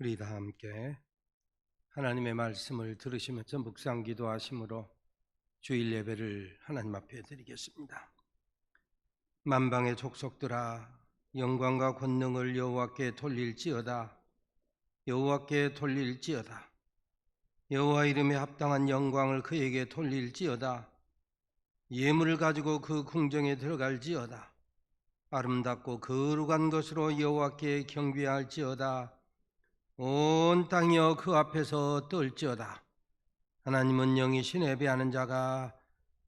우리 다 함께 하나님의 말씀을 들으시면서 묵상 기도하심으로 주일 예배를 하나님 앞에 드리겠습니다. 만방의 족속들아, 영광과 권능을 여호와께 돌릴지어다. 여호와께 돌릴지어다. 여호와 이름에 합당한 영광을 그에게 돌릴지어다. 예물을 가지고 그 궁정에 들어갈지어다. 아름답고 거룩한 것으로 여호와께 경배할지어다. 온 땅이여 그 앞에서 떨지어다. 하나님은 영이신 예배하는 자가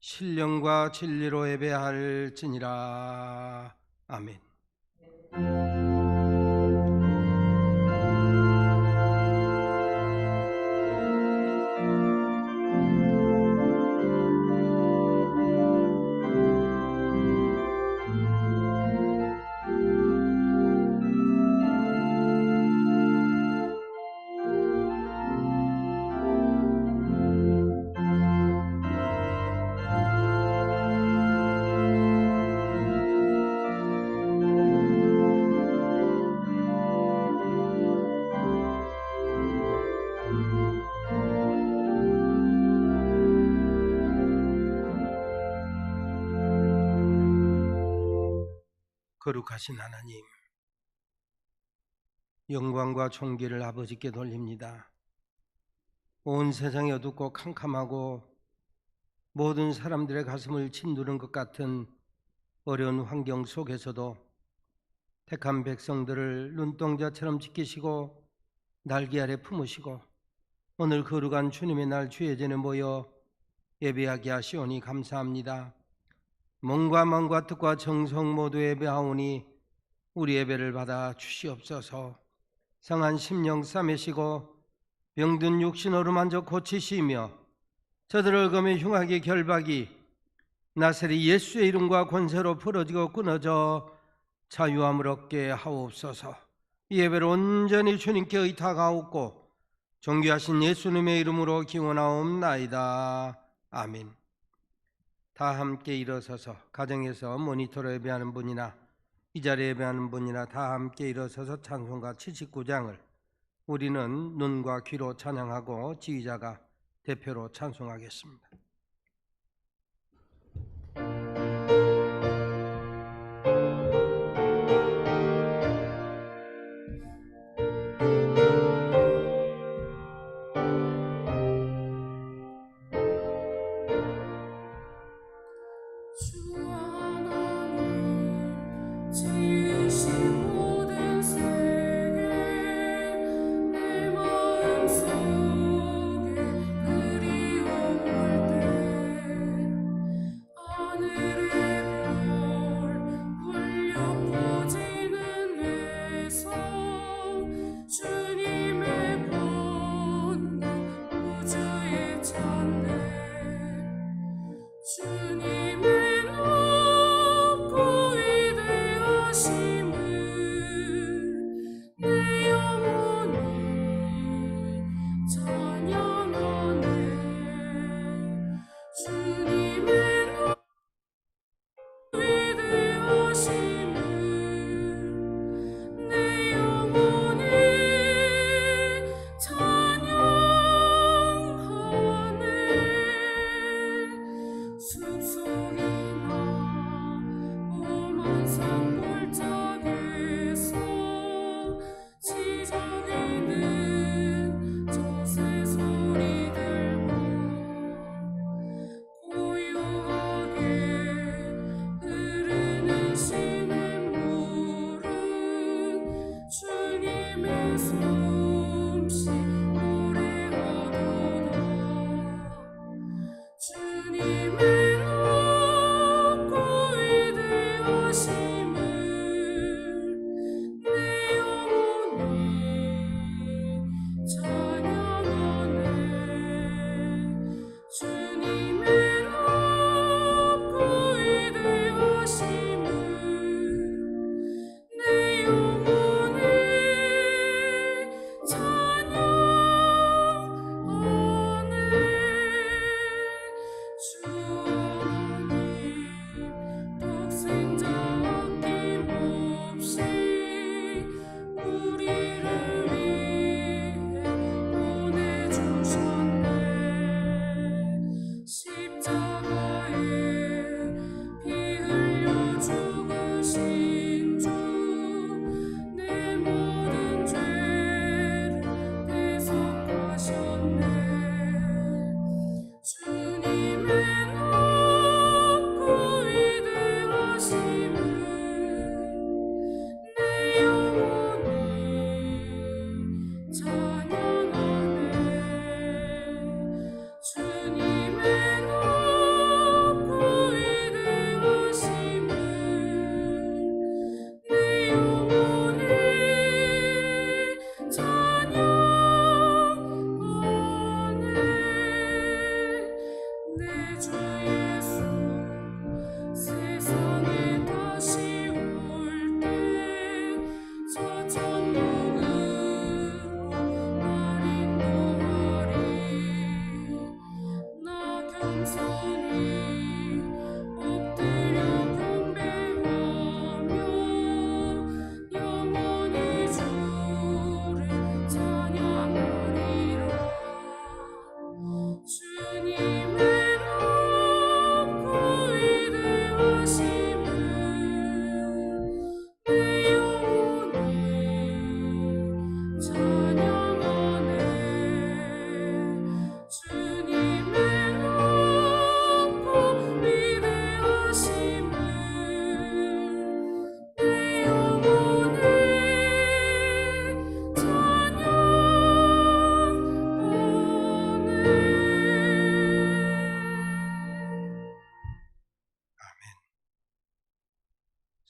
신령과 진리로 예배할지니라. 아멘. 거룩하신 하나님, 영광과 존귀를 아버지께 돌립니다. 온 세상이 어둡고 캄캄하고 모든 사람들의 가슴을 짓누른 것 같은 어려운 환경 속에서도 택한 백성들을 눈동자처럼 지키시고 날개 아래 품으시고 오늘 거룩한 주님의 날 주예전에 모여 예배하게 하시오니 감사합니다. 몸과 마음과 뜻과 정성 모두 예배하오니 우리 예배를 받아 주시옵소서. 상한 심령 싸매시고 병든 육신 어루만져 고치시며 저들을 검에 흉하게 결박이 나사렛 예수의 이름과 권세로 풀어지고 끊어져 자유함을 얻게 하옵소서. 이 예배를 온전히 주님께 의탁하옵고 존귀하신 예수님의 이름으로 기원하옵나이다. 아멘. 다 함께 일어서서 가정에서 모니터로 예배하는 분이나 이 자리에 예배하는 분이나 다 함께 일어서서 찬송가 79장을 우리는 눈과 귀로 찬양하고 지휘자가 대표로 찬송하겠습니다.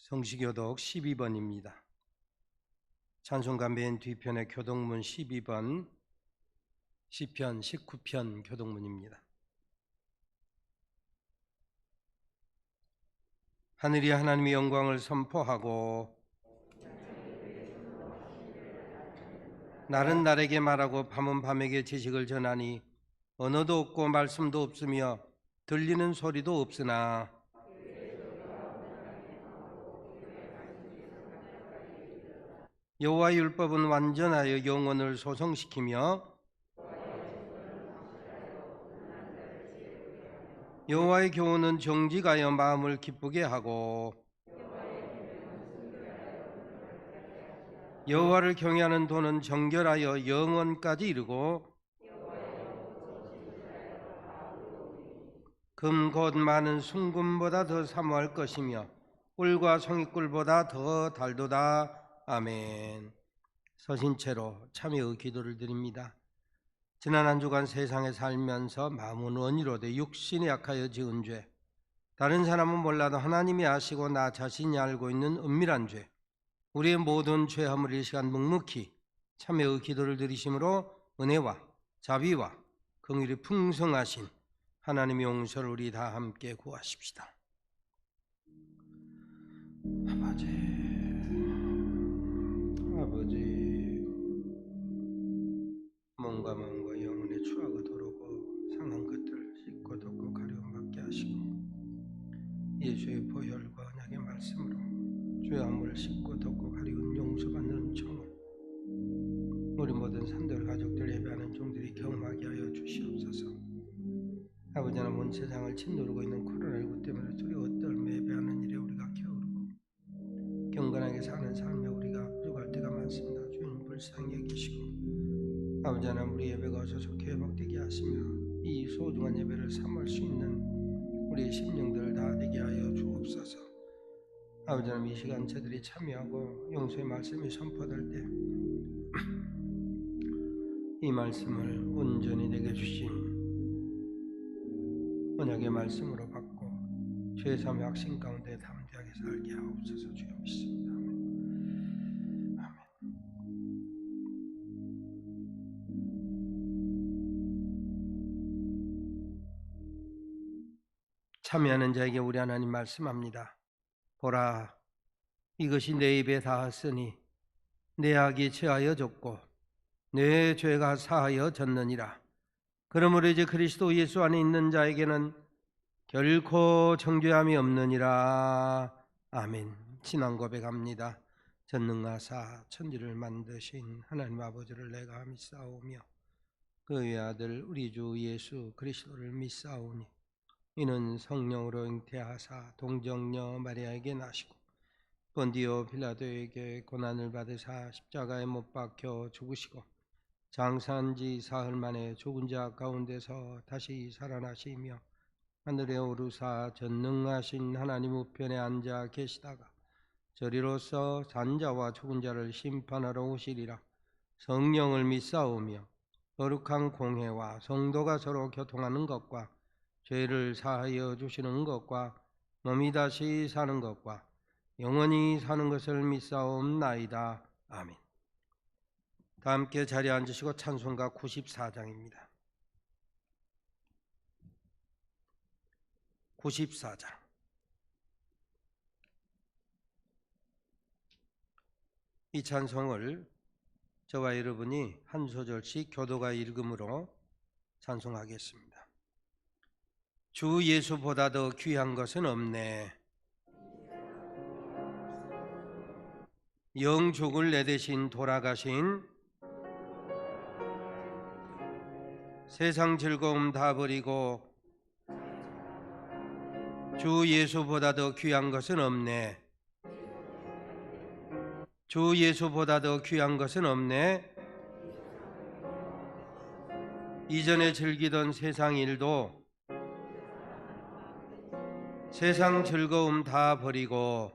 성시교독 12번입니다. 찬송가 맨 뒤편의 교독문 12번, 시편 19편 교독문입니다. 하늘이 하나님의 영광을 선포하고 날은 날에게 말하고 밤은 밤에게 지식을 전하니 언어도 없고 말씀도 없으며 들리는 소리도 없으나 여호와의 율법은 완전하여 영혼을 소성시키며 여호와의 교훈은 정직하여 마음을 기쁘게 하고 여호와를 경외하는 도는 정결하여 영원까지 이르고 금 곧 많은 순금보다 더 사모할 것이며 꿀과 송이꿀보다 더 달도다. 아멘. 서신 채로 참여의 기도를 드립니다. 지난 한 주간 세상에 살면서 마음은 원이로 돼 육신에 약하여 지은 죄, 다른 사람은 몰라도 하나님이 아시고 나 자신이 알고 있는 은밀한 죄, 우리의 모든 죄함을 이 시간 묵묵히 참여의 기도를 드리심으로 은혜와 자비와 긍휼이 풍성하신 하나님의 용서를 우리 다 함께 구하십시다. 아버지, 몸과 마음과 영혼의 추하고 더러고 상한 것들을 씻고 덮고 가려움받게 하시고 예수의 보혈과 언약의 말씀으로 죄함을 씻고 덮고 가리운 용서받는 은총을 우리 모든 산들 가족들 예배하는 종들이 경험하게 하여 주시옵소서. 아버지 하나님, 온 세상을 짓누르고 있는 코로나19 때문에 우리 어떨 예배하는 일에 우리가 게으르고 경건하게 사는 삶에 우리가 부족할 때가 많습니다. 주님 불쌍히 여기시고 아버지 하나님, 우리 예배가 어서 좋게 회복되게 하시며 이 소중한 예배를 삼을 수 있는 우리의 심령들을 다 되게 하여 주옵소서. 아버지 하나님, 이 시간 저들이 참여하고 용서의 말씀이 선포될 때 이 말씀을 온전히 내게 주신 언약의 말씀으로 받고 죄사함의 확신 가운데 담대하게 살게 하옵소서. 주여 믿습니다. 아멘. 참여하는 자에게 우리 하나님 말씀합니다. 보라, 이것이 내 입에 닿았으니 내 악이 체하여 졌고 내 죄가 사하여 졌느니라. 그러므로 이제 그리스도 예수 안에 있는 자에게는 결코 정죄함이 없느니라. 아멘. 신앙 고백합니다. 전능하사 천지를 만드신 하나님 아버지를 내가 믿사오며 그의 아들 우리 주 예수 그리스도를 믿사오니 이는 성령으로 잉태하사 동정녀 마리아에게 나시고 본디오 빌라도에게 고난을 받으사 십자가에 못 박혀 죽으시고 장사한 지 사흘 만에 죽은 자 가운데서 다시 살아나시며 하늘에 오르사 전능하신 하나님 우편에 앉아 계시다가 저리로서 산자와 죽은 자를 심판하러 오시리라. 성령을 믿사오며 거룩한 공회와 성도가 서로 교통하는 것과 죄를 사하여 주시는 것과 몸이 다시 사는 것과 영원히 사는 것을 믿사옵나이다. 아멘. 다 함께 자리에 앉으시고 찬송가 94장입니다. 94장. 이 찬송을 저와 여러분이 한 소절씩 교도가 읽음으로 찬송하겠습니다. 주 예수보다 더 귀한 것은 없네. 영족을 내 대신 돌아가신 세상 즐거움 다 버리고 주 예수보다 더 귀한 것은 없네. 주 예수보다 더 귀한 것은 없네. 이전에 즐기던 세상 일도 세상 즐거움 다 버리고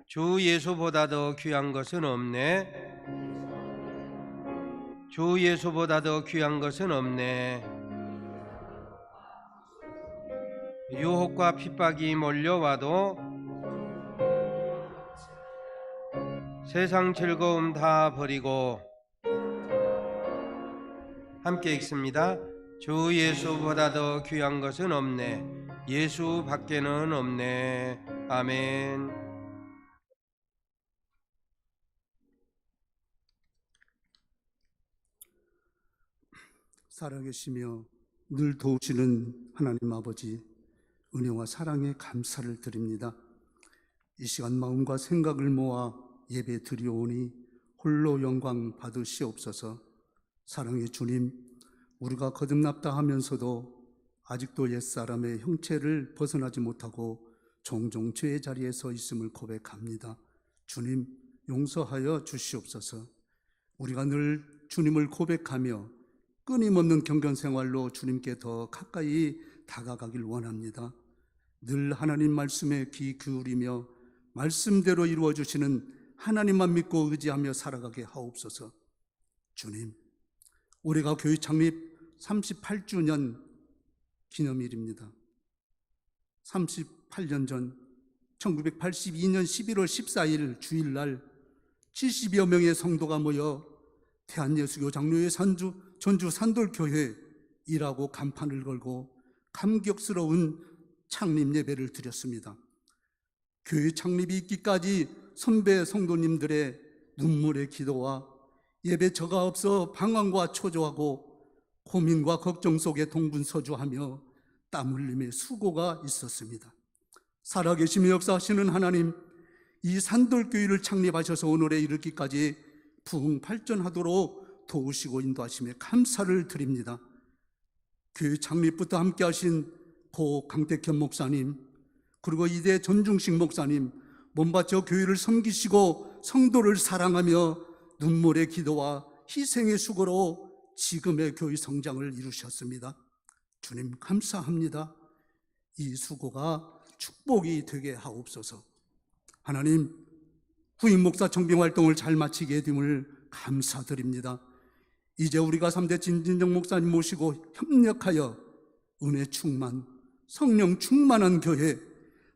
주 예수보다 더 귀한 것은 없네. 주 예수보다 더 귀한 것은 없네. 유혹과 핍박이 몰려와도 세상 즐거움 다 버리고 함께 읽습니다. 주 예수보다 더 귀한 것은 없네. 예수 밖에는 없네. 아멘. 살아계시며 늘 도우시는 하나님 아버지, 은혜와 사랑에 감사를 드립니다. 이 시간 마음과 생각을 모아 예배 드리오니 홀로 영광 받으시옵소서. 사랑의 주님, 우리가 거듭났다 하면서도 아직도 옛사람의 형체를 벗어나지 못하고 종종 죄의 자리에 서 있음을 고백합니다. 주님, 용서하여 주시옵소서. 우리가 늘 주님을 고백하며 끊임없는 경건생활로 주님께 더 가까이 다가가길 원합니다. 늘 하나님 말씀에 귀 기울이며 말씀대로 이루어주시는 하나님만 믿고 의지하며 살아가게 하옵소서. 주님, 올해가 교회 창립 38주년 기념일입니다. 38년 전 1982년 11월 14일 주일날 70여 명의 성도가 모여 대한예수교 장로회 전주 산돌교회이라고 간판을 걸고 감격스러운 창립 예배를 드렸습니다. 교회 창립이 있기까지 선배 성도님들의 눈물의 기도와 예배 저가 없어 방황과 초조하고 고민과 걱정 속에 동분서주하며 땀 흘림의 수고가 있었습니다. 살아계시며 역사하시는 하나님, 이 산돌교회를 창립하셔서 오늘에 이르기까지 부흥발전하도록 도우시고 인도하심에 감사를 드립니다. 교회 창립부터 함께 하신 고 강택현 목사님, 그리고 이대 전중식 목사님, 몸바쳐 교회를 섬기시고 성도를 사랑하며 눈물의 기도와 희생의 수고로 지금의 교회 성장을 이루셨습니다. 주님 감사합니다. 이 수고가 축복이 되게 하옵소서. 하나님, 후임 목사 청빙 활동을 잘 마치게 됨을 감사드립니다. 이제 우리가 3대 진진정 목사님 모시고 협력하여 은혜 충만, 성령 충만한 교회,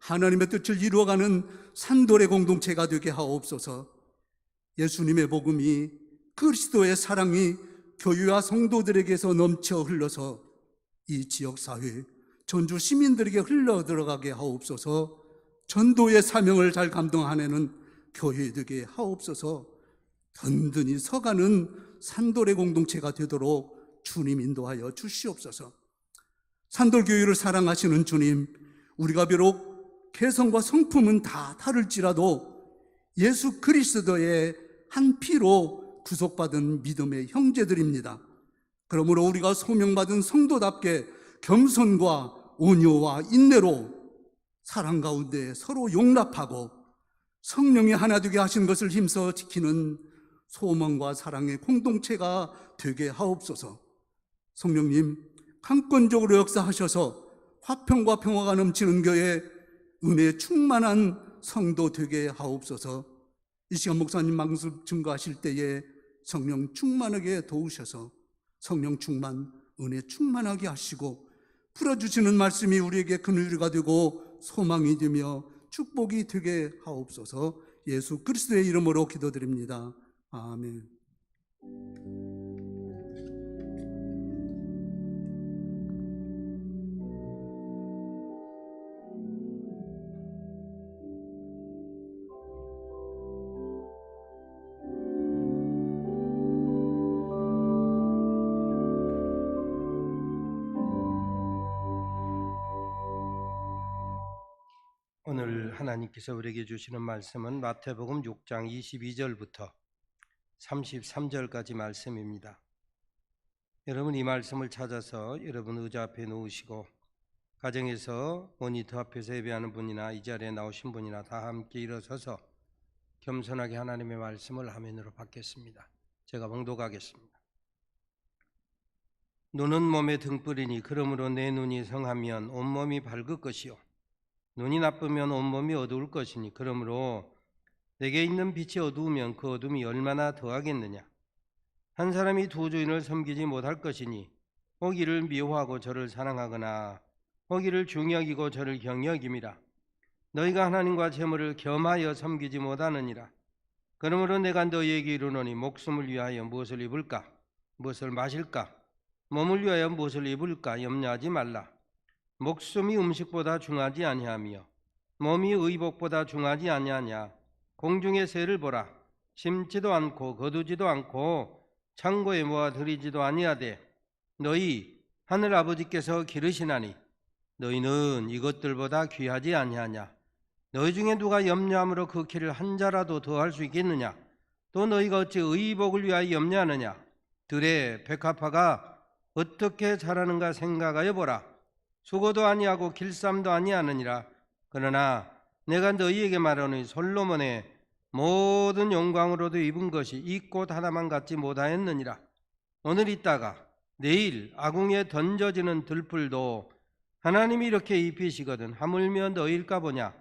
하나님의 뜻을 이루어가는 산돌의 공동체가 되게 하옵소서. 예수님의 복음이, 그리스도의 사랑이 교회와 성도들에게서 넘쳐 흘러서 이 지역사회, 전주 시민들에게 흘러 들어가게 하옵소서. 전도의 사명을 잘 감당하는 교회 되게 하옵소서. 든든히 서가는 산돌의 공동체가 되도록 주님 인도하여 주시옵소서. 산돌교회를 사랑하시는 주님, 우리가 비록 개성과 성품은 다 다를지라도 예수 그리스도의 한 피로 구속받은 믿음의 형제들입니다. 그러므로 우리가 소명받은 성도답게 겸손과 온유와 인내로 사랑 가운데 서로 용납하고 성령이 하나 되게 하신 것을 힘써 지키는 소망과 사랑의 공동체가 되게 하옵소서. 성령님, 강권적으로 역사하셔서 화평과 평화가 넘치는 교회, 은혜 충만한 성도 되게 하옵소서. 이 시간 목사님 말씀 증거하실 때에 성령 충만하게 도우셔서 성령 충만, 은혜 충만하게 하시고 풀어주시는 말씀이 우리에게 그늘이 되고 소망이 되며 축복이 되게 하옵소서. 예수 그리스도의 이름으로 기도드립니다. 아멘. 오늘 하나님께서 우리에게 주시는 말씀은 마태복음 6장 22절부터 33절까지 말씀입니다. 여러분 이 말씀을 찾아서 여러분 의자 앞에 놓으시고 가정에서 모니터 앞에서 예배하는 분이나 이 자리에 나오신 분이나 다 함께 일어서서 겸손하게 하나님의 말씀을 화면으로 받겠습니다. 제가 봉독하겠습니다. 눈은 몸의 등불이니 그러므로 내 눈이 성하면 온몸이 밝을 것이요 눈이 나쁘면 온몸이 어두울 것이니 그러므로 내게 있는 빛이 어두우면 그 어둠이 얼마나 더하겠느냐. 한 사람이 두 주인을 섬기지 못할 것이니 혹 이를 미워하고 저를 사랑하거나 혹 이를 중히 여기고 저를 경히 여김이라. 너희가 하나님과 재물을 겸하여 섬기지 못하느니라. 그러므로 내가 너희에게 이르노니 목숨을 위하여 무엇을 입을까 무엇을 마실까 몸을 위하여 무엇을 입을까 염려하지 말라. 목숨이 음식보다 중하지 아니하며 몸이 의복보다 중하지 아니하냐. 공중의 새를 보라. 심지도 않고 거두지도 않고 창고에 모아 들이지도 아니하되 너희 하늘 아버지께서 기르시나니 너희는 이것들보다 귀하지 아니하냐. 너희 중에 누가 염려함으로 그 키를 한 자라도 더할 수 있겠느냐. 또 너희가 어찌 의복을 위하여 염려하느냐. 들의 백합화가 어떻게 자라는가 생각하여 보라. 수고도 아니하고 길쌈도 아니하느니라. 그러나 내가 너희에게 말하노니 솔로몬의 모든 영광으로도 입은 것이 이 꽃 하나만 갖지 못하였느니라. 오늘 있다가 내일 아궁이에 던져지는 들풀도 하나님이 이렇게 입히시거든 하물며 너희일까 보냐.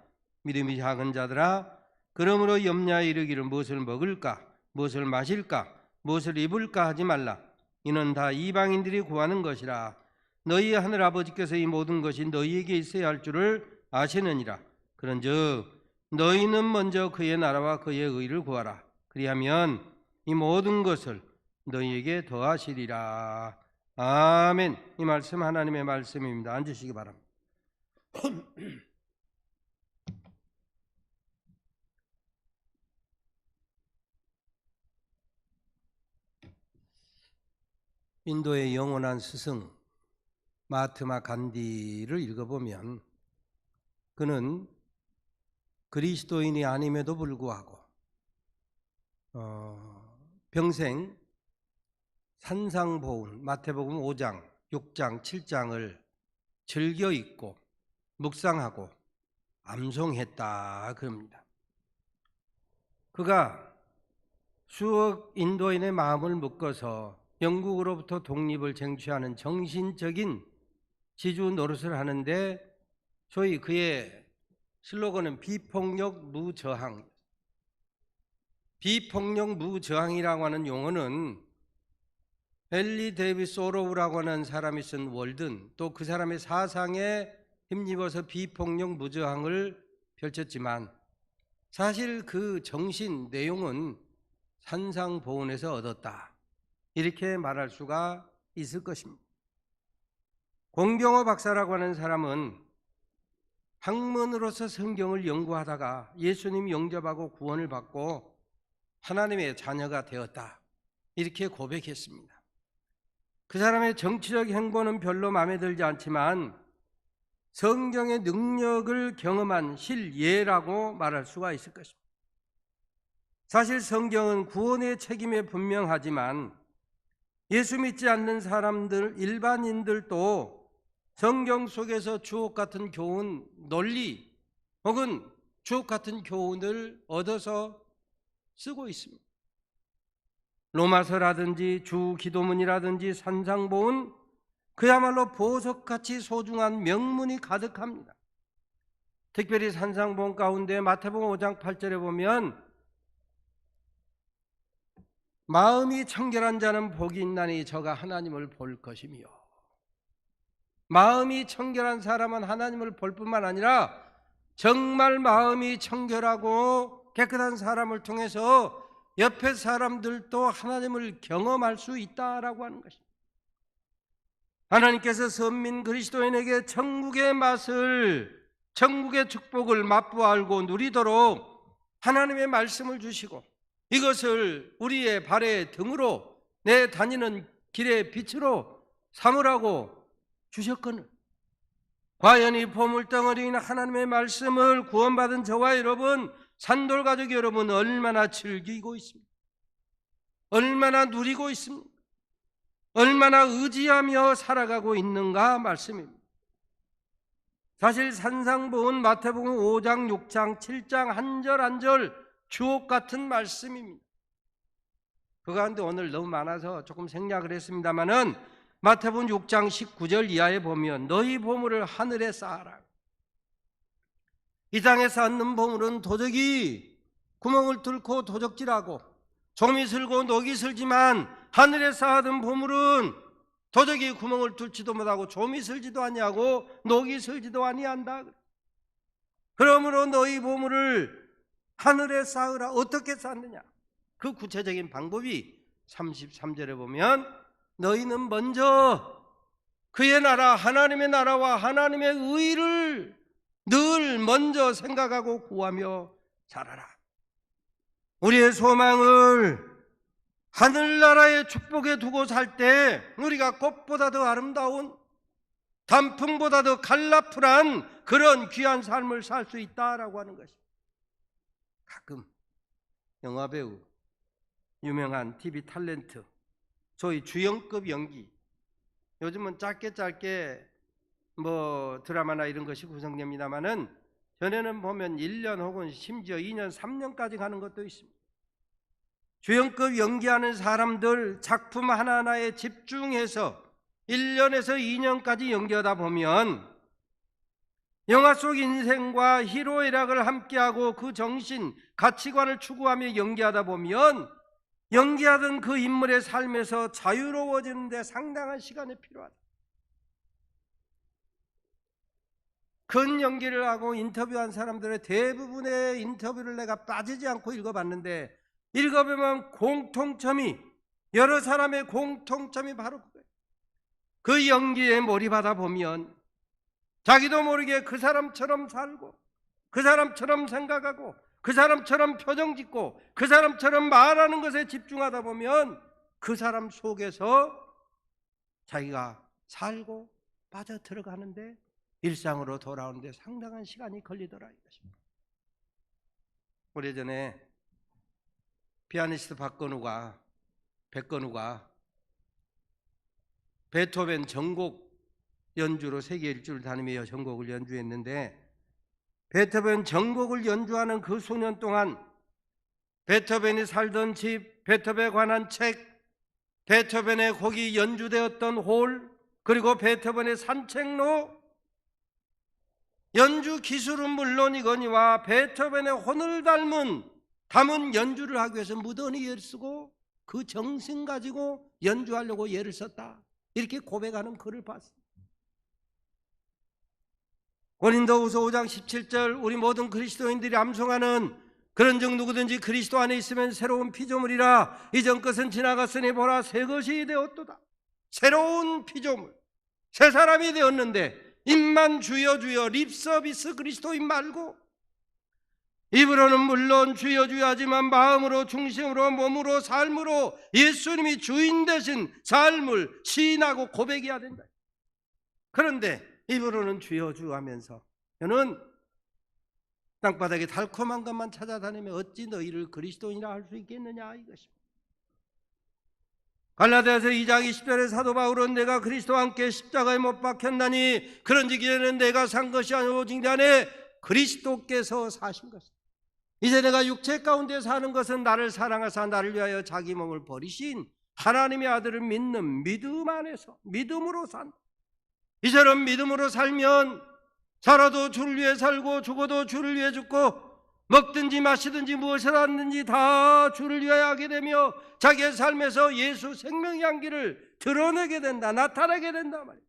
믿음이 작은 자들아, 그러므로 염려하여 이르기를 무엇을 먹을까 무엇을 마실까 무엇을 입을까 하지 말라. 이는 다 이방인들이 구하는 것이라. 너희 하늘 아버지께서 이 모든 것이 너희에게 있어야 할 줄을 아시느니라. 그런즉 너희는 먼저 그의 나라와 그의 의를 구하라. 그리하면 이 모든 것을 너희에게 더하시리라. 아멘. 이 말씀 하나님의 말씀입니다. 앉으시기 바랍니다. 인도의 영원한 스승 마하트마 간디를 읽어보면 그는 그리스도인이 아님에도 불구하고 평생 산상보훈 마태복음 5장, 6장, 7장을 즐겨 읽고 묵상하고 암송했다 그럽니다. 그가 수억 인도인의 마음을 묶어서 영국으로부터 독립을 쟁취하는 정신적인 지주 노릇을 하는데 소위 그의 슬로건은 비폭력 무저항. 비폭력 무저항이라고 하는 용어는 헨리 데이비스 오로우라고 하는 사람이 쓴 월든 또 그 사람의 사상에 힘입어서 비폭력 무저항을 펼쳤지만 사실 그 정신 내용은 산상보훈에서 얻었다. 이렇게 말할 수가 있을 것입니다. 공경호 박사라고 하는 사람은 학문으로서 성경을 연구하다가 예수님 영접하고 구원을 받고 하나님의 자녀가 되었다. 이렇게 고백했습니다. 그 사람의 정치적 행보는 별로 마음에 들지 않지만 성경의 능력을 경험한 실예라고 말할 수가 있을 것입니다. 사실 성경은 구원의 책임에 분명하지만 예수 믿지 않는 사람들, 일반인들도 성경 속에서 주옥 같은 교훈, 논리 혹은 주옥 같은 교훈을 얻어서 쓰고 있습니다. 로마서라든지 주기도문이라든지 산상보훈, 그야말로 보석같이 소중한 명문이 가득합니다. 특별히 산상보훈 가운데 마태복음 5장 8절에 보면 마음이 청결한 자는 복이 있나니 저가 하나님을 볼 것이며, 마음이 청결한 사람은 하나님을 볼 뿐만 아니라 정말 마음이 청결하고 깨끗한 사람을 통해서 옆에 사람들도 하나님을 경험할 수 있다라고 하는 것입니다. 하나님께서 선민 그리스도인에게 천국의 맛을, 천국의 축복을 맛보아 알고 누리도록 하나님의 말씀을 주시고 이것을 우리의 발의 등으로 내 다니는 길의 빛으로 삼으라고 주셨거늘 과연 이 보물덩어리인 하나님의 말씀을 구원받은 저와 여러분, 산돌가족 여러분 얼마나 즐기고 있습니까? 얼마나 누리고 있습니까? 얼마나 의지하며 살아가고 있는가 말씀입니다. 사실 산상보훈 마태복음 5장, 6장, 7장 한 절 한 절 주옥 같은 말씀입니다. 그 가운데 오늘 너무 많아서 조금 생략을 했습니다마는 마태복음 6장 19절 이하에 보면 너희 보물을 하늘에 쌓아라. 이 땅에 쌓는 보물은 도적이 구멍을 뚫고 도적질하고 좀이 슬고 녹이 슬지만 하늘에 쌓아둔 보물은 도적이 구멍을 뚫지도 못하고 좀이 슬지도 아니하고 녹이 슬지도 아니한다. 그러므로 너희 보물을 하늘에 쌓으라. 어떻게 쌓느냐? 그 구체적인 방법이 33절에 보면 너희는 먼저 그의 나라, 하나님의 나라와 하나님의 의를 늘 먼저 생각하고 구하며 살아라. 우리의 소망을 하늘나라의 축복에 두고 살 때 우리가 꽃보다 더 아름다운, 단풍보다 더 갈라풀한 그런 귀한 삶을 살 수 있다라고 하는 것입니다. 가끔 영화배우, 유명한 TV 탤런트, 소위 주연급 연기, 요즘은 짧게 드라마나 이런 것이 구성됩니다마는 전에는 보면 1년 혹은 심지어 2년, 3년까지 가는 것도 있습니다. 주연급 연기하는 사람들 작품 하나하나에 집중해서 1년에서 2년까지 연기하다 보면 영화 속 인생과 희로애락을 함께하고 그 정신, 가치관을 추구하며 연기하다 보면 연기하던 그 인물의 삶에서 자유로워지는 데 상당한 시간이 필요하다. 큰 연기를 하고 인터뷰한 사람들의 대부분의 인터뷰를 내가 빠지지 않고 읽어봤는데 읽어보면 공통점이, 여러 사람의 공통점이 바로 그거예요. 그 연기에 몰입하다 보면 자기도 모르게 그 사람처럼 살고, 그 사람처럼 생각하고, 그 사람처럼 표정 짓고, 그 사람처럼 말하는 것에 집중하다 보면 그 사람 속에서 자기가 살고 빠져 들어가는데, 일상으로 돌아오는데 상당한 시간이 걸리더라 이것입니다. 오래전에 피아니스트 백건우가 베토벤 전곡 연주로 세계 일주를 다니며 전곡을 연주했는데, 베토벤 전곡을 연주하는 그 수년 동안 베토벤이 살던 집, 베토벤에 관한 책, 베토벤의 거기 연주되었던 홀, 그리고 베토벤의 산책로, 연주 기술은 물론이거니와 베토벤의 혼을 담은 연주를 하기 위해서 무던히 애를 쓰고 그 정신 가지고 연주하려고 애를 썼다, 이렇게 고백하는 글을 봤습니다. 고린도후서 5장 17절, 우리 모든 그리스도인들이 암송하는 그런 즉 누구든지 그리스도 안에 있으면 새로운 피조물이라, 이전 것은 지나갔으니 보라 새 것이 되었도다. 새로운 피조물, 새 사람이 되었는데 입만 주여 주여 립서비스 그리스도인 말고, 입으로는 물론 주여 주여 하지만 마음으로, 중심으로, 몸으로, 삶으로 예수님이 주인 되신 삶을 시인하고 고백해야 된다. 그런데 입으로는 주여 주여 하면서 너는 땅바닥에 달콤한 것만 찾아다니며 어찌 너희를 그리스도인이라 할 수 있겠느냐 이것입니다. 갈라디아서 2장 20절에 사도 바울은 내가 그리스도와 함께 십자가에 못 박혔나니 그런즉 이제는 내가 산 것이 아니오 오직 내 안에 그리스도께서 사신 것이다. 이제 내가 육체 가운데 사는 것은 나를 사랑하사 나를 위하여 자기 몸을 버리신 하나님의 아들을 믿는 믿음 안에서, 믿음으로 산다. 이처럼 믿음으로 살면 살아도 주를 위해 살고 죽어도 주를 위해 죽고 먹든지 마시든지 무엇을 하든지 다 주를 위하여 하게 되며 자기의 삶에서 예수 생명의 향기를 드러내게 된다, 나타내게 된다 말이에요.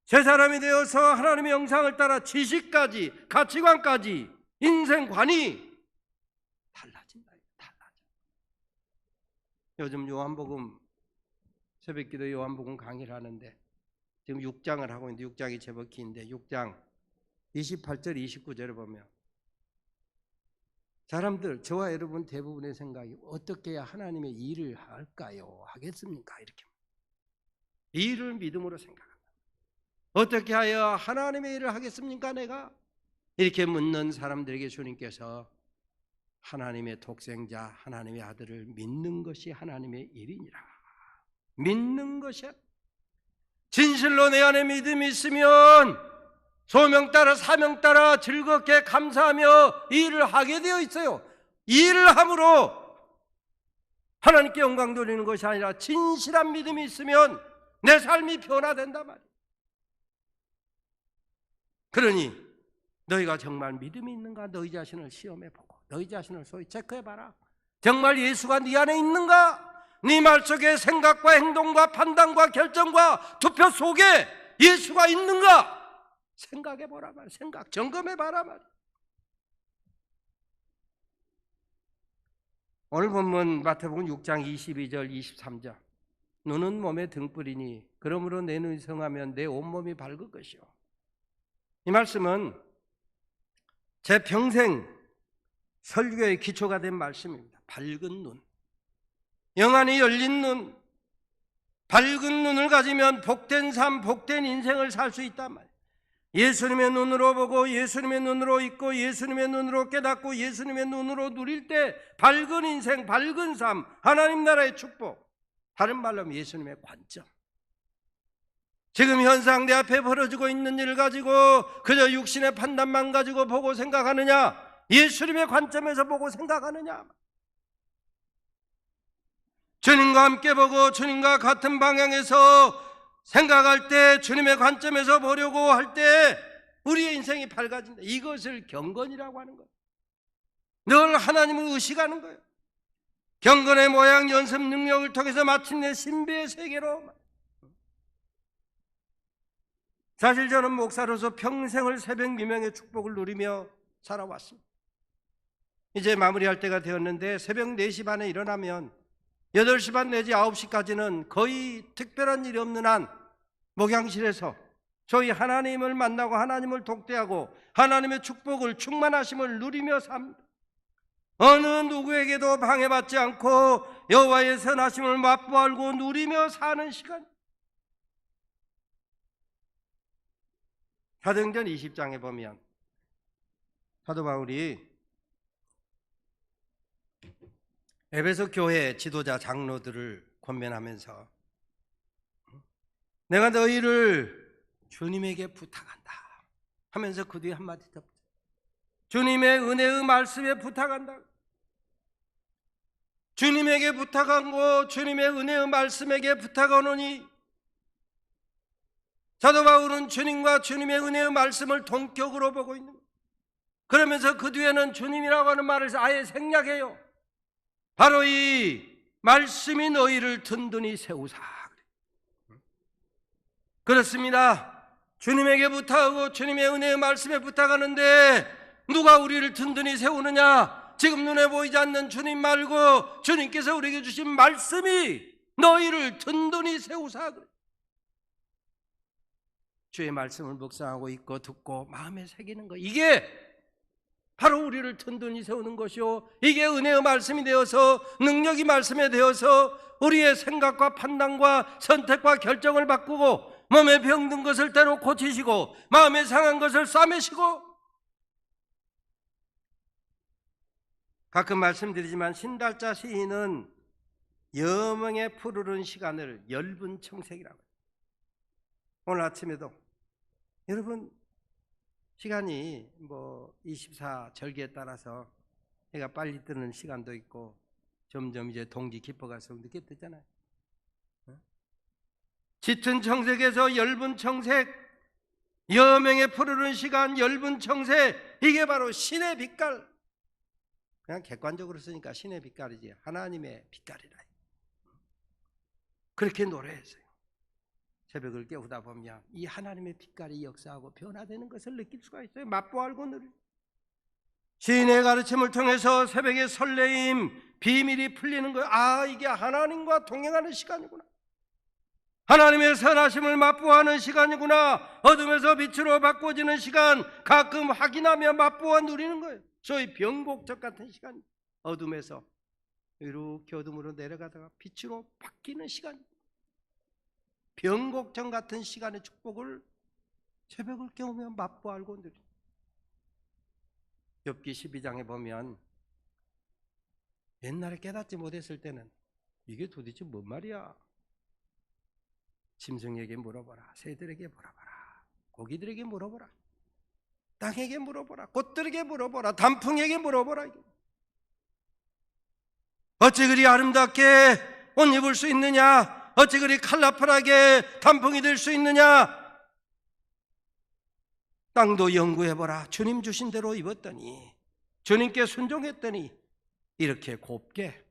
새 사람이 되어서 하나님의 형상을 따라 지식까지, 가치관까지, 인생관이 달라진다. 요즘 요한복음, 새벽기도 요한복음 강의를 하는데 지금 6장을 하고 있는데 6장이 제법 긴데 6장 28절 29절을 보면 사람들, 저와 여러분 대부분의 생각이 어떻게 해야 하나님의 일을 할까요? 하겠습니까? 이렇게 일을 믿음으로 생각한다. 어떻게 하여 하나님의 일을 하겠습니까? 내가 이렇게 묻는 사람들에게 주님께서 하나님의 독생자, 하나님의 아들을 믿는 것이 하나님의 일이니라. 믿는 것이야. 진실로 내 안에 믿음이 있으면 소명 따라 사명 따라 즐겁게 감사하며 일을 하게 되어 있어요. 일을 함으로 하나님께 영광 돌리는 것이 아니라 진실한 믿음이 있으면 내 삶이 변화된단 말이에요. 그러니 너희가 정말 믿음이 있는가 너희 자신을 시험해보고 너희 자신을 소위 체크해봐라. 정말 예수가 네 안에 있는가? 네 말 속에 생각과 행동과 판단과 결정과 투표 속에 예수가 있는가? 생각해보라 말이야. 점검해봐라 말이야. 오늘 본문 마태복음 6장 22절 23절. 눈은 몸의 등불이니 그러므로 내 눈이 성하면 내 온몸이 밝을 것이요. 이 말씀은 제 평생 설교의 기초가 된 말씀입니다. 밝은 눈, 영안이 열린 눈, 밝은 눈을 가지면 복된 삶, 복된 인생을 살 수 있단 말이에요. 예수님의 눈으로 보고 예수님의 눈으로 있고 예수님의 눈으로 깨닫고 예수님의 눈으로 누릴 때 밝은 인생, 밝은 삶, 하나님 나라의 축복, 다른 말로 하면 예수님의 관점. 지금 현상 내 앞에 벌어지고 있는 일을 가지고 그저 육신의 판단만 가지고 보고 생각하느냐, 예수님의 관점에서 보고 생각하느냐. 주님과 함께 보고 주님과 같은 방향에서 생각할 때, 주님의 관점에서 보려고 할 때 우리의 인생이 밝아진다. 이것을 경건이라고 하는 거예요. 늘 하나님을 의식하는 거예요. 경건의 모양, 연습 능력을 통해서 마침내 신비의 세계로. 사실 저는 목사로서 평생을 새벽 미명의 축복을 누리며 살아왔습니다. 이제 마무리할 때가 되었는데 새벽 4시 반에 일어나면 8시 반 내지 9시까지는 거의 특별한 일이 없는 한 목양실에서 저희 하나님을 만나고 하나님을 독대하고 하나님의 축복을, 충만하심을 누리며 삽니다. 어느 누구에게도 방해받지 않고 여호와의 선하심을 맛보알고 누리며 사는 시간. 사도행전 20장에 보면 사도 바울이 에베소 교회 지도자 장로들을 권면하면서 내가 너희를 주님에게 부탁한다 하면서 그 뒤에 한마디 더, 주님의 은혜의 말씀에 부탁한다. 주님에게 부탁하고 주님의 은혜의 말씀에게 부탁하노니, 사도 바울은 주님과 주님의 은혜의 말씀을 동격으로 보고 있는 거예요. 그러면서 그 뒤에는 주님이라고 하는 말을 아예 생략해요. 바로 이 말씀이 너희를 든든히 세우사. 그렇습니다. 주님에게 부탁하고 주님의 은혜의 말씀에 부탁하는데 누가 우리를 든든히 세우느냐? 지금 눈에 보이지 않는 주님 말고 주님께서 우리에게 주신 말씀이 너희를 든든히 세우사. 주의 말씀을 묵상하고 읽고 듣고 마음에 새기는 것, 이게 바로 우리를 든든히 세우는 것이요, 이게 은혜의 말씀이 되어서, 능력이 말씀에 되어서 우리의 생각과 판단과 선택과 결정을 바꾸고 몸에 병든 것을 때로 고치시고 마음에 상한 것을 싸매시고. 가끔 말씀드리지만 신달자 시인은 여명의 푸르른 시간을 엷은 청색이라고 해요. 오늘 아침에도 여러분 시간이 24 절기에 따라서 해가 빨리 뜨는 시간도 있고 점점 이제 동지 깊어가서 늦게 뜨잖아요. 짙은 청색에서 엷은 청색, 여명의 푸르른 시간, 엷은 청색, 이게 바로 신의 빛깔. 그냥 객관적으로 쓰니까 신의 빛깔이지 하나님의 빛깔이라. 그렇게 노래했어요. 새벽을 깨우다 보면 이 하나님의 빛깔이 역사하고 변화되는 것을 느낄 수가 있어요. 맛보알고 누릴. 시인의 가르침을 통해서 새벽의 설레임, 비밀이 풀리는 거예요. 아, 이게 하나님과 동행하는 시간이구나. 하나님의 선하심을 맛보아하는 시간이구나. 어둠에서 빛으로 바꿔지는 시간, 가끔 확인하며 맛보아 누리는 거예요. 소위 병곡적 같은 시간. 어둠에서 이렇게 어둠으로 내려가다가 빛으로 바뀌는 시간. 병곡정 같은 시간의 축복을 새벽을 깨우며 맛보알고 누리. 욥기 12장에 보면 옛날에 깨닫지 못했을 때는 이게 도대체 뭔 말이야? 짐승에게 물어보라, 새들에게 물어보라, 고기들에게 물어보라, 땅에게 물어보라, 꽃들에게 물어보라, 단풍에게 물어보라. 어찌 그리 아름답게 옷 입을 수 있느냐? 어찌 그리 칼라풀하게 단풍이 될 수 있느냐? 땅도 연구해보라. 주님 주신 대로 입었더니, 주님께 순종했더니 이렇게 곱게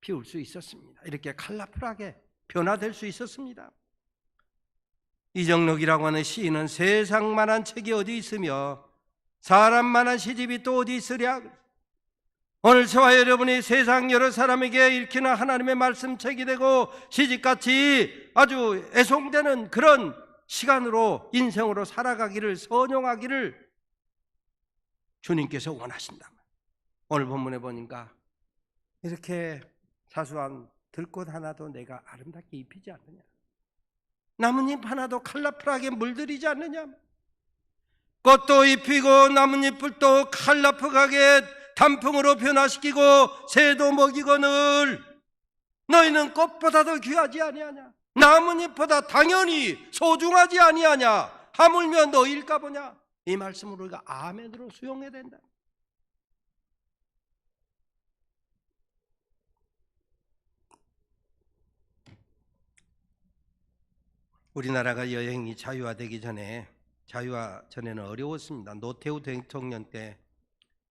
피울 수 있었습니다. 이렇게 칼라풀하게 변화될 수 있었습니다. 이정록이라고 하는 시인은 세상만한 책이 어디 있으며 사람만한 시집이 또 어디 있으랴. 오늘 저와 여러분이 세상 여러 사람에게 읽히는 하나님의 말씀책이 되고 시집같이 아주 애송되는 그런 시간으로 인생으로 살아가기를, 선용하기를 주님께서 원하신다. 오늘 본문에 보니까 이렇게 사소한 들꽃 하나도 내가 아름답게 입히지 않느냐, 나뭇잎 하나도 컬러풀하게 물들이지 않느냐, 꽃도 입히고 나뭇잎을도 컬러풀하게 단풍으로 변화시키고 새도 먹이거늘 너희는 꽃보다도 귀하지 아니하냐, 나뭇잎보다 당연히 소중하지 아니하냐, 하물며 너희일까 보냐. 이 말씀을 우리가 아멘으로 수용해야 된다. 우리나라가 여행이 자유화되기 전에, 자유화 전에는 어려웠습니다. 노태우 대통령 때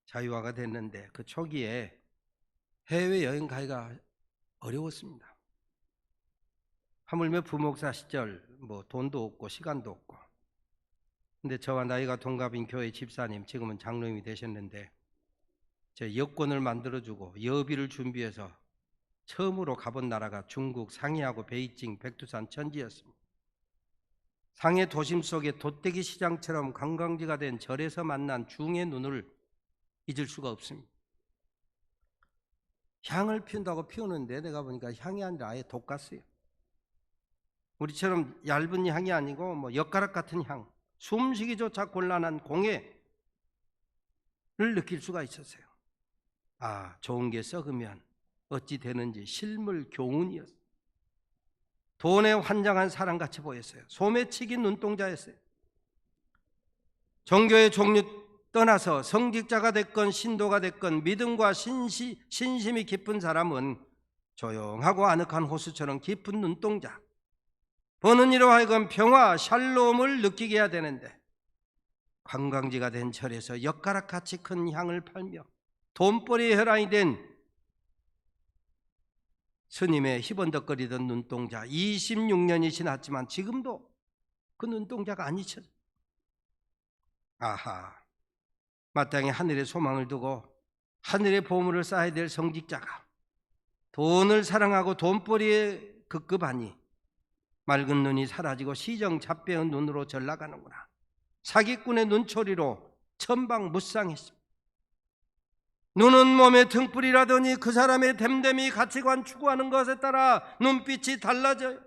자유화가 됐는데 그 초기에 해외여행 가기가 어려웠습니다. 하물며 부목사 시절 돈도 없고 시간도 없고. 근데 저와 나이가 동갑인 교회 집사님, 지금은 장로님이 되셨는데, 제 여권을 만들어주고 여비를 준비해서 처음으로 가본 나라가 중국 상해하고 베이징, 백두산, 천지였습니다. 상해 도심 속에 돗대기 시장처럼 관광지가 된 절에서 만난 중의 눈을 잊을 수가 없습니다. 향을 피운다고 피우는데 내가 보니까 향이 아니라 아예 독 같어요. 우리처럼 얇은 향이 아니고 엿가락 같은 향, 숨쉬기조차 곤란한 공해를 느낄 수가 있었어요. 아, 좋은 게 썩으면 어찌 되는지 실물 교훈이었어요. 돈에 환장한 사람같이 보였어요. 소매치기 눈동자였어요. 종교의 종류 떠나서 성직자가 됐건 신도가 됐건 믿음과 신심이 깊은 사람은 조용하고 아늑한 호수처럼 깊은 눈동자, 보는 이로 하여금 평화, 샬롬을 느끼게 해야 되는데, 관광지가 된 절에서 엿가락같이 큰 향을 팔며 돈벌이의 혈안이 된 스님의 희번덕거리던 눈동자, 26년이 지났지만 지금도 그 눈동자가 안 잊혀져. 아하, 마땅히 하늘의 소망을 두고 하늘의 보물을 쌓아야 될 성직자가 돈을 사랑하고 돈벌이에 급급하니 맑은 눈이 사라지고 시정 잡배운 눈으로 전락하는구나. 사기꾼의 눈초리로 천방무쌍했습니다. 눈은 몸의 등불이라더니 그 사람의 됨됨이 가치관 추구하는 것에 따라 눈빛이 달라져요.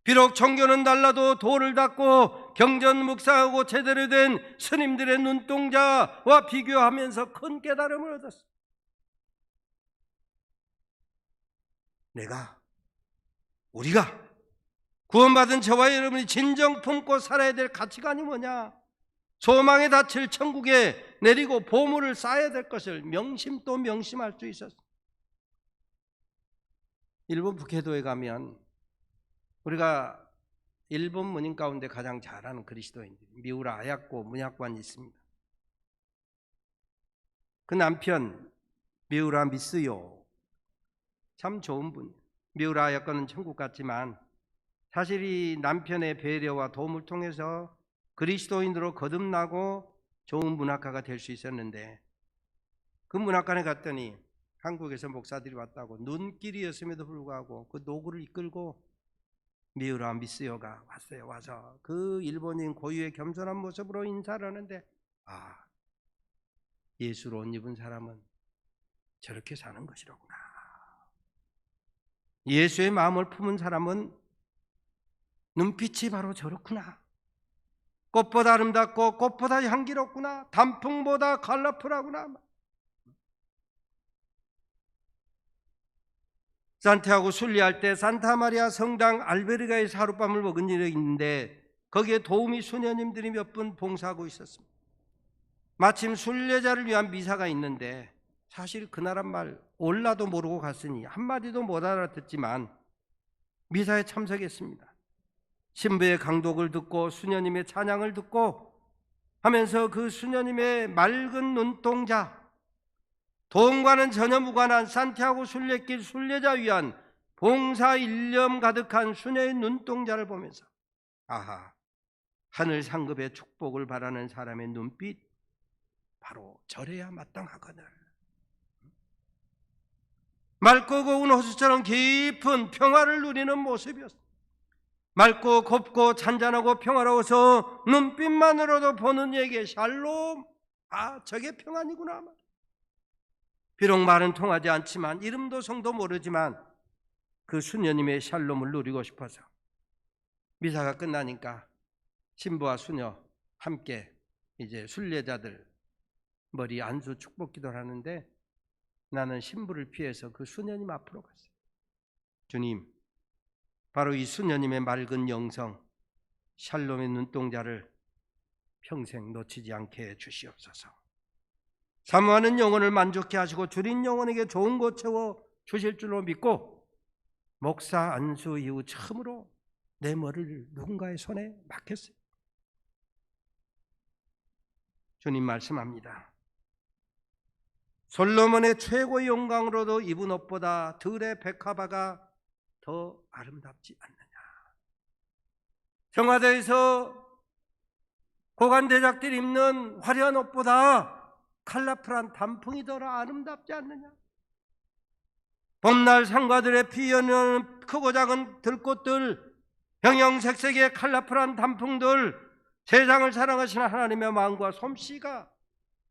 비록 종교는 달라도 도를 닦고 경전 묵상하고 제대로 된 스님들의 눈동자와 비교하면서 큰 깨달음을 얻었어요. 우리가 구원받은 저와 여러분이 진정 품고 살아야 될 가치관이 뭐냐? 소망에 닫힐 천국에 내리고 보물을 쌓아야 될 것을 명심 또 명심할 수 있었어요. 일본 북해도에 가면 우리가 일본 문인 가운데 가장 잘하는 그리스도인들이 미우라 아야코 문학관이 있습니다. 그 남편 미우라 미스요, 참 좋은 분. 미우라 아야코는 천국 같지만 사실 이 남편의 배려와 도움을 통해서 그리스도인으로 거듭나고 좋은 문학가가 될 수 있었는데, 그 문학관에 갔더니 한국에서 목사들이 왔다고 눈길이었음에도 불구하고 그 노구를 이끌고 미우라 미스요가 왔어요. 와서 그 일본인 고유의 겸손한 모습으로 인사를 하는데, 아, 예수로 옷 입은 사람은 저렇게 사는 것이로구나. 예수의 마음을 품은 사람은 눈빛이 바로 저렇구나. 꽃보다 아름답고 꽃보다 향기롭구나. 단풍보다 컬러풀하구나. 산티아고 순례할 때 산타마리아 성당 알베르가에서 하룻밤을 먹은 일이 있는데, 거기에 도우미 수녀님들이 몇 분 봉사하고 있었습니다. 마침 순례자를 위한 미사가 있는데, 사실 그 나라 말 올라도 모르고 갔으니 한마디도 못 알아듣지만 미사에 참석했습니다. 신부의 강독을 듣고 수녀님의 찬양을 듣고 하면서 그 수녀님의 맑은 눈동자, 돈과는 전혀 무관한 산티아고 순례길 순례자 위한 봉사 일념 가득한 수녀의 눈동자를 보면서, 아하, 하늘 상급의 축복을 바라는 사람의 눈빛, 바로 저래야 마땅하거늘. 맑고 고운 호수처럼 깊은 평화를 누리는 모습이었습니다. 맑고 곱고 잔잔하고 평화로워서 눈빛만으로도 보는 이에게 샬롬, 저게 평안이구나. 비록 말은 통하지 않지만, 이름도 성도 모르지만 그 수녀님의 샬롬을 누리고 싶어서 미사가 끝나니까 신부와 수녀 함께 이제 순례자들 머리 안수 축복 기도를 하는데, 나는 신부를 피해서 그 수녀님 앞으로 갔어요. 주님, 바로 이 수녀님의 맑은 영성, 샬롬의 눈동자를 평생 놓치지 않게 해주시옵소서. 사모하는 영혼을 만족케 하시고 줄인 영혼에게 좋은 것 채워 주실 줄로 믿고, 목사 안수 이후 처음으로 내 머리를 누군가의 손에 맡겼어요. 주님 말씀합니다. 솔로몬의 최고의 영광으로도 입은 옷보다 들의 백화바가 더 아름답지 않느냐. 청와대에서 고관 대작들이 입는 화려한 옷보다 컬러풀한 단풍이 더 아름답지 않느냐. 봄날 상가들의 피어나는 크고 작은 들꽃들, 형형색색의 컬러풀한 단풍들, 세상을 사랑하시는 하나님의 마음과 솜씨가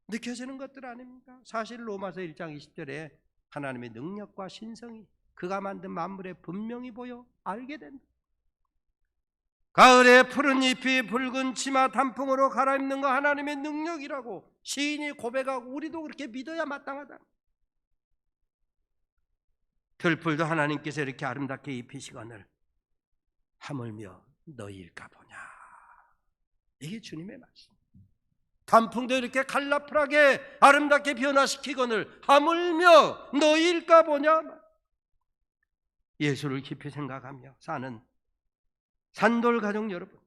느껴지는 것들 아닙니까? 사실 로마서 1장 20절에 하나님의 능력과 신성이 그가 만든 만물에 분명히 보여 알게 된다. 가을에 푸른 잎이 붉은 치마 단풍으로 갈아입는 거 하나님의 능력이라고 시인이 고백하고 우리도 그렇게 믿어야 마땅하다. 들풀도 하나님께서 이렇게 아름답게 입히시거늘 하물며 너희일까 보냐. 이게 주님의 말씀. 단풍도 이렇게 컬러풀하게 아름답게 변화시키거늘 하물며 너희일까 보냐. 예수를 깊이 생각하며 사는 산돌 가족 여러분,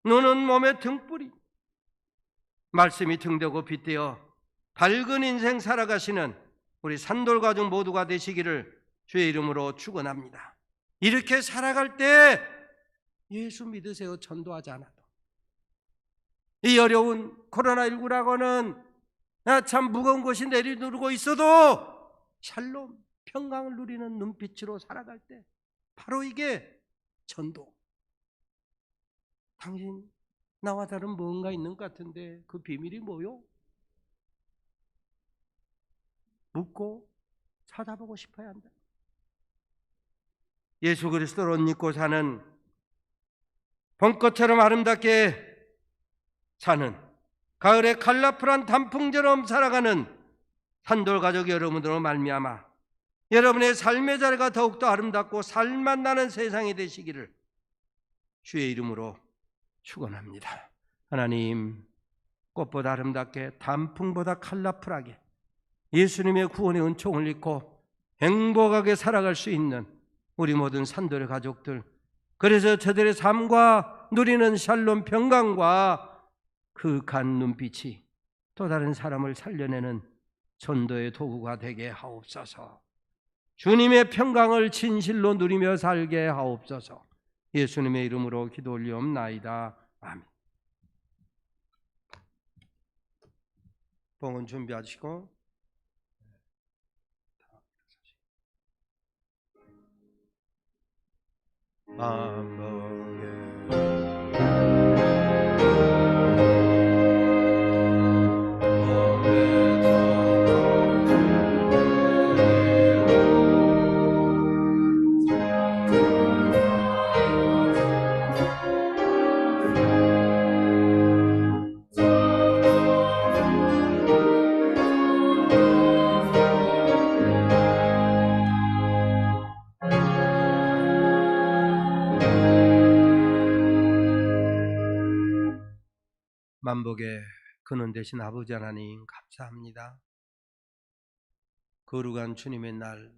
눈은 몸의 등불이, 말씀이 등되고 빗대어 밝은 인생 살아가시는 우리 산돌 가족 모두가 되시기를 주의 이름으로 축원합니다. 이렇게 살아갈 때 예수 믿으세요. 전도하지 않아도. 이 어려운 코로나19라고는 참 무거운 것이 내리누르고 있어도 샬롬, 평강을 누리는 눈빛으로 살아갈 때 바로 이게 전도. 당신 나와 다른 뭔가 있는 것 같은데 그 비밀이 뭐요? 묻고 찾아보고 싶어야 한다. 예수 그리스도를 옷 입고 사는, 봄꽃처럼 아름답게 사는, 가을의 컬러풀한 단풍처럼 살아가는 산돌 가족 여러분들로 말미암아 여러분의 삶의 자리가 더욱더 아름답고 살맛 나는 세상이 되시기를 주의 이름으로 축원합니다. 하나님, 꽃보다 아름답게 단풍보다 컬러풀하게 예수님의 구원의 은총을 입고 행복하게 살아갈 수 있는 우리 모든 산돌의 가족들, 그래서 저들의 삶과 누리는 샬롬 평강과 그윽한 눈빛이 또 다른 사람을 살려내는 전도의 도구가 되게 하옵소서. 주님의 평강을 진실로 누리며 살게 하옵소서. 예수님의 이름으로 기도 올리옵나이다. 아멘. 봉헌 준비하시고 만복의 근원 되신 아버지 하나님 감사합니다. 거룩한 주님의 날,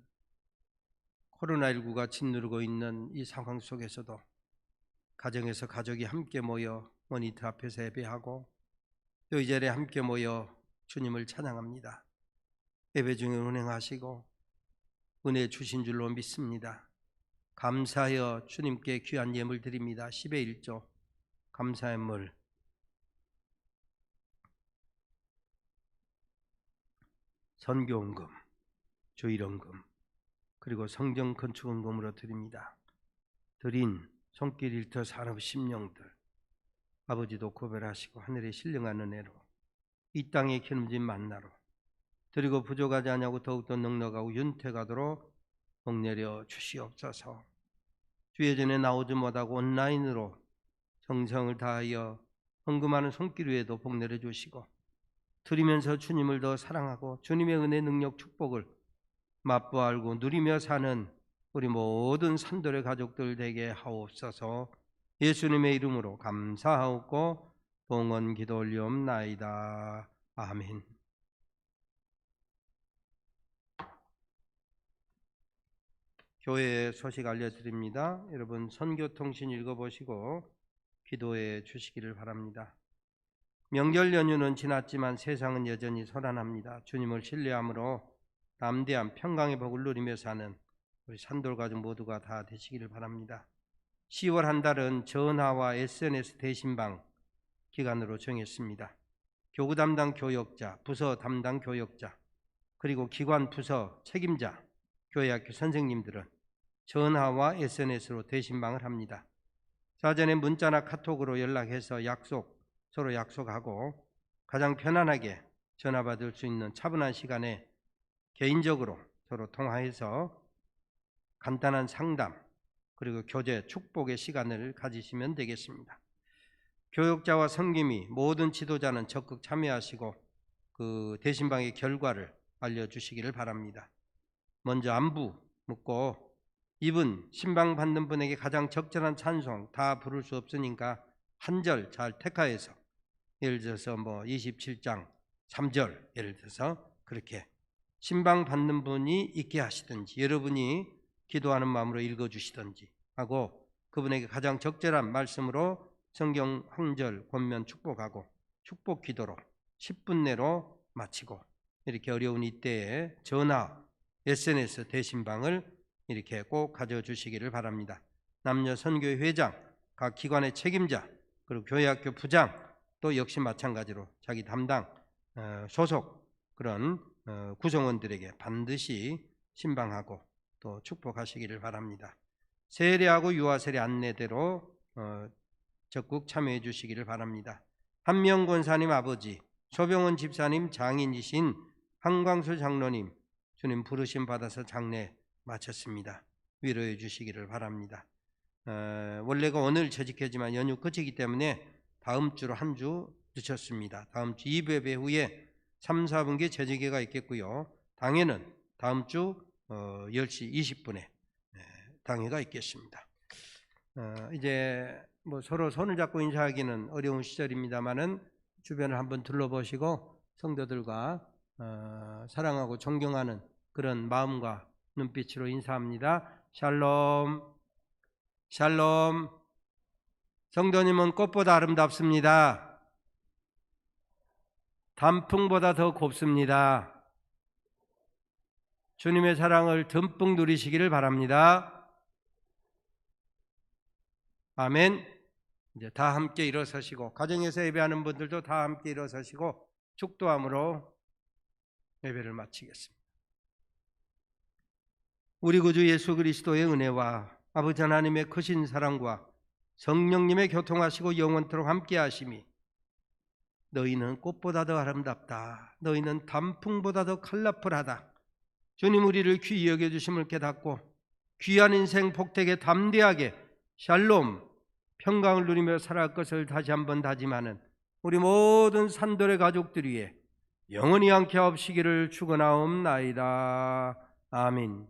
코로나19가 짓누르고 있는 이 상황 속에서도 가정에서 가족이 함께 모여 모니터 앞에서 예배하고 또 이 자리에 함께 모여 주님을 찬양합니다. 예배 중에 운행하시고 은혜 주신 줄로 믿습니다. 감사하여 주님께 귀한 예물 드립니다. 10의 1조 감사의 물, 선교원금, 조일원금, 그리고 성전 건축헌금으로 드립니다. 드린 손길 일터 산업 심령들 아버지도 구별하시고 하늘의 신령한 은혜로 이 땅의 기름진 만나로 드리고 부족하지 아니하고 더욱더 넉넉하고 윤택하도록 복내려 주시옵소서. 주의 전에 나오지 못하고 온라인으로 정성을 다하여 헌금하는 손길 위에도 복내려 주시고 드리면서 주님을 더 사랑하고 주님의 은혜 능력 축복을 맛보아 알고 누리며 사는 우리 모든 산돌의 가족들 되게 하옵소서. 예수님의 이름으로 감사하옵고 봉헌 기도 올리옵나이다. 아멘. 교회 소식 알려드립니다. 여러분 선교통신 읽어보시고 기도해 주시기를 바랍니다. 명절 연휴는 지났지만 세상은 여전히 소란합니다. 주님을 신뢰함으로 담대한 평강의 복을 누리며 사는 우리 산돌가족 모두가 다 되시기를 바랍니다. 10월 한 달은 전화와 SNS 대신방 기간으로 정했습니다. 교구 담당 교역자, 부서 담당 교역자, 그리고 기관 부서 책임자, 교회학교 선생님들은 전화와 SNS로 대신방을 합니다. 사전에 문자나 카톡으로 연락해서 서로 약속하고 가장 편안하게 전화 받을 수 있는 차분한 시간에 개인적으로 서로 통화해서 간단한 상담 그리고 교제, 축복의 시간을 가지시면 되겠습니다. 교역자와 성김이 모든 지도자는 적극 참여하시고 그 대신방의 결과를 알려주시기를 바랍니다. 먼저 안부 묻고 이분 신방 받는 분에게 가장 적절한 찬송 다 부를 수 없으니까 한 절 잘 택하여서 예를 들어서 27장 3절 예를 들어서 그렇게 신방 받는 분이 있게 하시든지 여러분이 기도하는 마음으로 읽어주시든지 하고 그분에게 가장 적절한 말씀으로 성경 한 절 권면 축복하고 축복 기도로 10분 내로 마치고 이렇게 어려운 이때에 전화, SNS 대신방을 이렇게 꼭 가져주시기를 바랍니다. 남녀 선교회 회장, 각 기관의 책임자, 그리고 교회학교 부장 또 역시 마찬가지로 자기 담당 소속 그런 구성원들에게 반드시 신방하고 또 축복하시기를 바랍니다. 세례하고 유아세례 안내대로 적극 참여해 주시기를 바랍니다. 한명 권사님 아버지, 소병원 집사님 장인이신 한광수 장로님 주님 부르심 받아서 장례 마쳤습니다. 위로해 주시기를 바랍니다. 원래가 오늘 재직하지만 연휴 끝이기 때문에 다음 주로 한 주 늦췄습니다. 다음 주 2배배 후에 3, 4분기 재직회가 있겠고요. 당회는 다음 주 10시 20분에 당회가 있겠습니다. 이제 서로 손을 잡고 인사하기는 어려운 시절입니다만은 주변을 한번 둘러보시고 성도들과 사랑하고 존경하는 그런 마음과 눈빛으로 인사합니다. 샬롬, 샬롬. 성도님은 꽃보다 아름답습니다. 단풍보다 더 곱습니다. 주님의 사랑을 듬뿍 누리시기를 바랍니다. 아멘. 이제 다 함께 일어서시고 가정에서 예배하는 분들도 다 함께 일어서시고 축도함으로 예배를 마치겠습니다. 우리 구주 예수 그리스도의 은혜와 아버지 하나님의 크신 사랑과 성령님의 교통하시고 영원토록 함께 하심이 너희는 꽃보다 더 아름답다. 너희는 단풍보다 더 컬러풀하다. 주님 우리를 귀히 여겨주심을 깨닫고 귀한 인생 복되게 담대하게 샬롬 평강을 누리며 살아갈 것을 다시 한번 다짐하는 우리 모든 산돌의 가족들 위해 영원히 않게 없시기를 축원하옵나이다. 아멘.